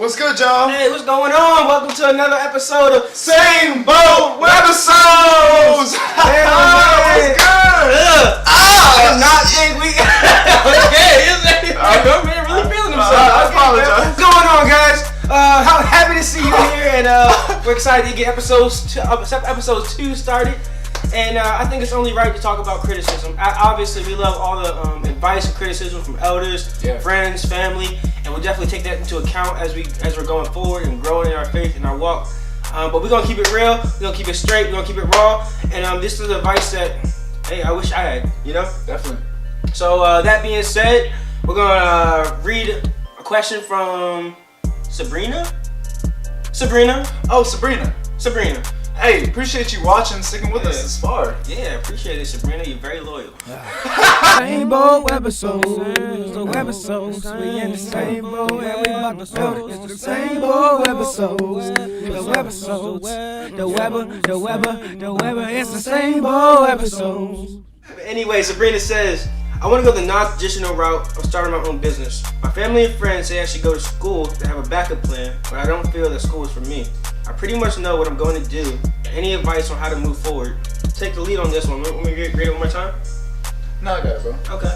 What's good, y'all? Hey, what's going on? Welcome to another episode of Same Boat Webisodes! What's good? I not think we okay, I'm really feeling himself. I apologize. What's going on, guys? How happy to see you here, and we're excited to get episodes 2 started. And I think it's only right to talk about criticism. Obviously, we love all the advice and criticism from elders, friends, family, and we'll definitely take that into account as we're going forward and growing in our faith and our walk. But we're gonna keep it real. We're gonna keep it straight. We're gonna keep it raw. And this is advice that, hey, I wish I had. You know? Definitely. So that being said, we're gonna read a question from Sabrina. Oh, Sabrina. Hey, appreciate you watching, sticking with us this far. Yeah, appreciate it, Sabrina. You're very loyal. Same boat webisodes, the webisodes. We in the same boat and we about to go. It's the same boat webisodes, the webisodes. The Weber. It's the same boat webisodes. Anyway, Sabrina says, I want to go the non-traditional route of starting my own business. My family and friends say I should go to school to have a backup plan, but I don't feel that school is for me. I pretty much know what I'm going to do. Any advice on how to move forward? Take the lead on this one. Let me read it one more time. No, I got it, bro. Okay.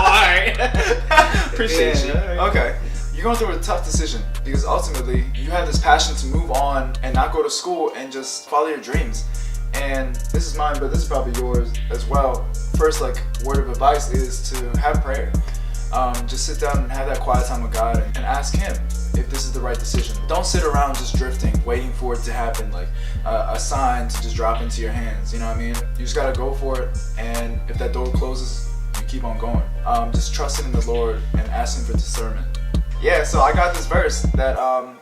Alright. Appreciate you. Right. Okay. You're going through a tough decision because ultimately you have this passion to move on and not go to school and just follow your dreams. And this is mine, but this is probably yours as well. First, word of advice is to have prayer. Just sit down and have that quiet time with God and ask Him if this is the right decision. Don't sit around just drifting, waiting for it to happen, like a sign to just drop into your hands. You know what I mean? You just gotta go for it, and if that door closes, you keep on going. Just trusting in the Lord and asking for discernment. Yeah, so I got this verse that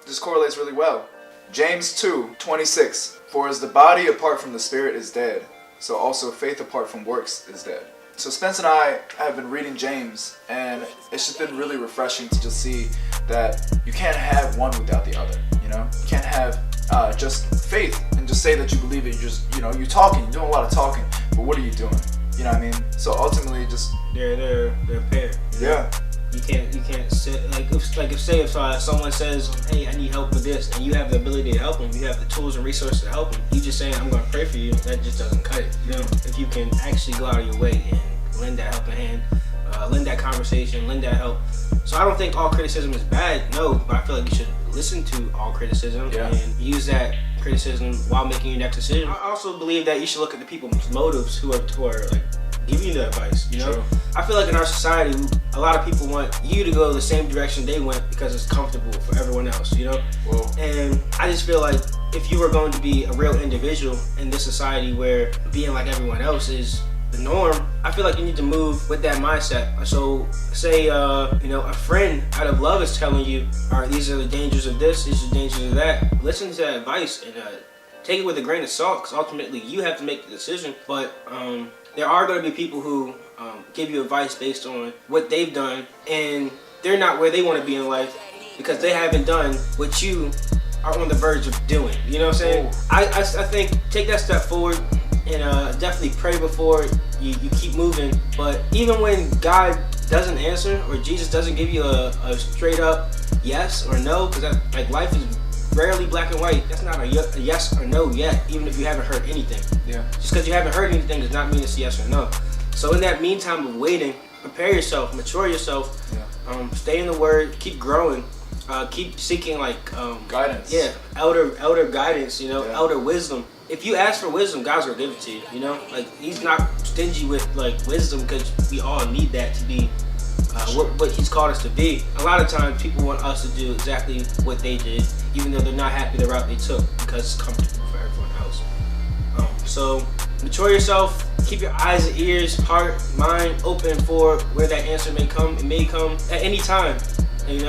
just correlates really well. James 2:26. For as the body apart from the spirit is dead, so also faith apart from works is dead. So Spence and I have been reading James, and it's just been really refreshing to just see that you can't have one without the other. You know, you can't have just faith and just say that you believe it. You're talking, you're doing a lot of talking, but what are you doing? You know what I mean? So ultimately, just they're a pair. You know? Yeah. You can't sit if someone says, hey, I need help with this, and you have the ability to help them, you have the tools and resources to help them. You just saying, I'm gonna pray for you, that just doesn't cut it. You know, if you can actually go out of your way and lend that helping hand, lend that conversation, lend that help. So I don't think all criticism is bad, no, but I feel like you should listen to all criticism and use that criticism while making your next decision. I also believe that you should look at the people's motives who are like giving you the advice, you know? True. I feel like in our society, a lot of people want you to go the same direction they went because it's comfortable for everyone else, you know? Whoa. And I just feel like if you were going to be a real individual in this society where being like everyone else is the norm, I feel like you need to move with that mindset. So say, a friend out of love is telling you, all right, these are the dangers of this, these are the dangers of that. Listen to that advice and take it with a grain of salt, because ultimately you have to make the decision. But there are going to be people who give you advice based on what they've done, and they're not where they want to be in life because they haven't done what you are on the verge of doing. You know what I'm saying? I think take that step forward and definitely pray before you keep moving. But even when God doesn't answer or Jesus doesn't give you a straight up yes or no, because life is rarely black and white. That's not a yes or no yet, even if you haven't heard anything. Yeah. Just because you haven't heard anything does not mean it's yes or no. So in that meantime of waiting, prepare yourself, mature yourself, stay in the Word, keep growing, keep seeking guidance. Yeah, elder guidance. Elder wisdom. If you ask for wisdom, God's gonna give it to you. You know, He's not stingy with wisdom, because we all need that to be what He's called us to be. A lot of times people want us to do exactly what they did, even though they're not happy the route they took because it's comfortable for everyone else. So mature yourself, keep your eyes and ears, heart, mind open for where that answer may come. It may come at any time, and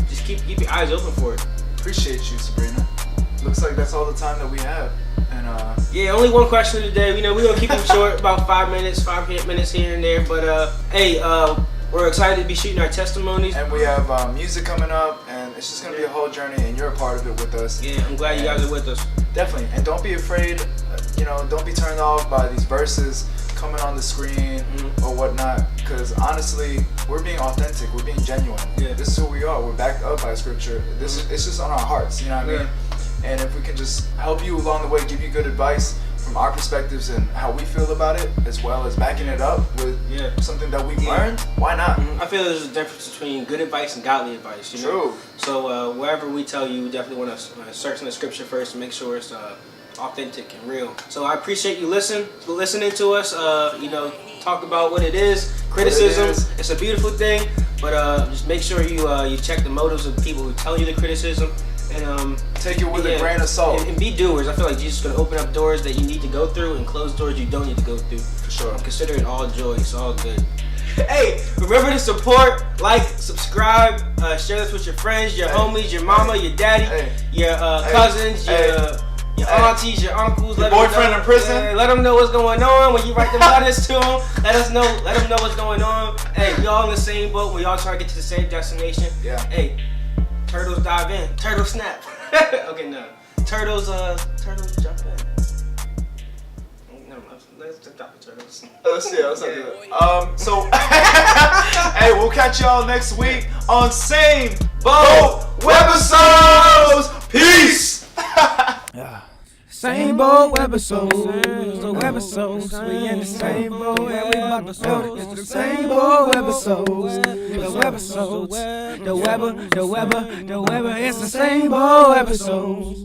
just keep your eyes open for it. Appreciate you, Sabrina. Looks like that's all the time that we have. And yeah, only one question today. We're gonna keep them short, about 5 minutes here and there. But we're excited to be shooting our testimonies. And we have music coming up, and it's just gonna be a whole journey, and you're a part of it with us. Yeah, I'm glad you guys are with us. Definitely, and don't be afraid. Don't be turned off by these verses. coming on the screen or whatnot. Because honestly, we're being authentic. We're being genuine. Yeah. This is who we are. We're backed up by scripture. It's just on our hearts. You know what I mean? And if we can just help you along the way, give you good advice from our perspectives and how we feel about it, as well as backing it up with something that we've learned, why not? I feel there's a difference between good advice and godly advice. You know? True. So wherever we tell you, we definitely want to search in the scripture first to make sure it's authentic and real. So I appreciate you listening to us. Talk about what it is. Criticism. It's a beautiful thing, but just make sure you check the motives of people who tell you the criticism. And take it with a grain of salt. And be doers. I feel like Jesus is going to open up doors that you need to go through and close doors you don't need to go through. For sure. Consider it all joy. It's all good. Hey, remember to support, like, subscribe, share this with your friends, your homies, your mama, your daddy, your cousins, your aunties, your uncles. Your boyfriend in prison. Let them know what's going on when you write them letters to them. Let them know what's going on. Hey, we all in the same boat. We all trying to get to the same destination. Yeah. Hey. Turtles dive in. Turtles snap. Okay, no. Turtles jump in. No, let's drop the turtles. Let's see. So, hey, we'll catch y'all next week on Same Boat Webisodes. Peace. Same boat webisodes, the webisodes. We in the same boat and we about to go. It's the same boat webisodes, the webisodes. The Weber, it's the same boat episodes.